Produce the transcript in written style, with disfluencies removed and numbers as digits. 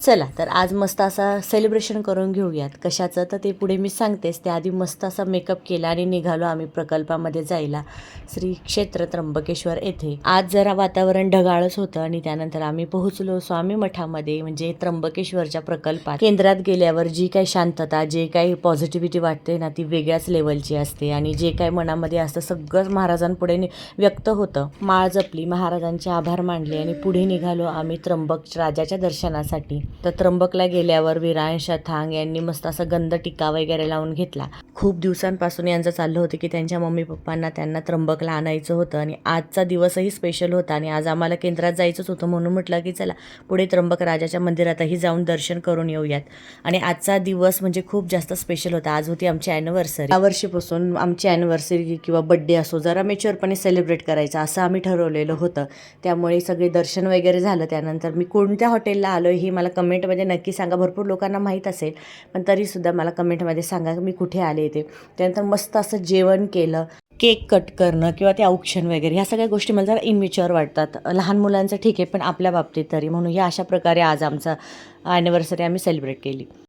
चला तर आज मस्त असा सेलिब्रेशन करून घेऊयात. कशाचं तर ते पुढे मी सांगतेच. त्याआधी मस्त असा मेकअप केला आणि निघालो आम्ही प्रकल्पामध्ये जायला, श्री क्षेत्र त्र्यंबकेश्वर येथे. आज जरा वातावरण ढगाळच होतं आणि त्यानंतर आम्ही पोहोचलो स्वामी मठामध्ये, म्हणजे त्र्यंबकेश्वरच्या प्रकल्पात. केंद्रात गेल्यावर जी काही शांतता, जे काही पॉझिटिव्हिटी वाटते ना, ती वेगळ्याच लेवलची असते आणि जे काही मनामध्ये असतं सगळंच महाराजांपुढे व्यक्त होतं. माळ जपली, महाराजांचे आभार मानले आणि पुढे निघालो आम्ही त्र्यंबक राजाच्या दर्शनासाठी. तर त्र्यंबकला गेल्यावर विरायन शथांग यांनी मस्त असा गंध टिका वगैरे लावून घेतला. खूप दिवसांपासून यांचं चाललं होतं की त्यांच्या मम्मी पप्पांना त्यांना त्र्यंबकला आणायचं होतं आणि आजचा दिवसही स्पेशल होता आणि आज आम्हाला केंद्रात जायचंच होतं, म्हणून म्हटलं की चला पुढे त्र्यंबक राजाच्या मंदिरातही जाऊन दर्शन करून येऊयात. आणि आजचा दिवस म्हणजे खूप जास्त स्पेशल होता. आज होती आमची ॲनिव्हर्सरी. या वर्षीपासून आमची ॲनिव्हर्सरी किंवा बड्डे असो जरा मेच्युअरपणे सेलिब्रेट करायचं असं आम्ही ठरवलेलं होतं. त्यामुळे सगळे दर्शन वगैरे झालं. त्यानंतर मी कोणत्या हॉटेलला आलो हे मला कमेंटमध्ये नक्की सांगा. भरपूर लोकांना माहीत असेल, पण तरीसुद्धा मला कमेंटमध्ये सांगा मी कुठे आले ते. त्यानंतर मस्त असं जेवण केलं. केक कट करणं किंवा ते औक्षण वगैरे ह्या सगळ्या गोष्टी मला जरा इमॅच्युअर वाटतात. लहान मुलांचं ठीक आहे, पण आपल्या बाबतीत तरी, म्हणून या अशा प्रकारे आज आमचा ॲनिव्हर्सरी आम्ही सेलिब्रेट केली.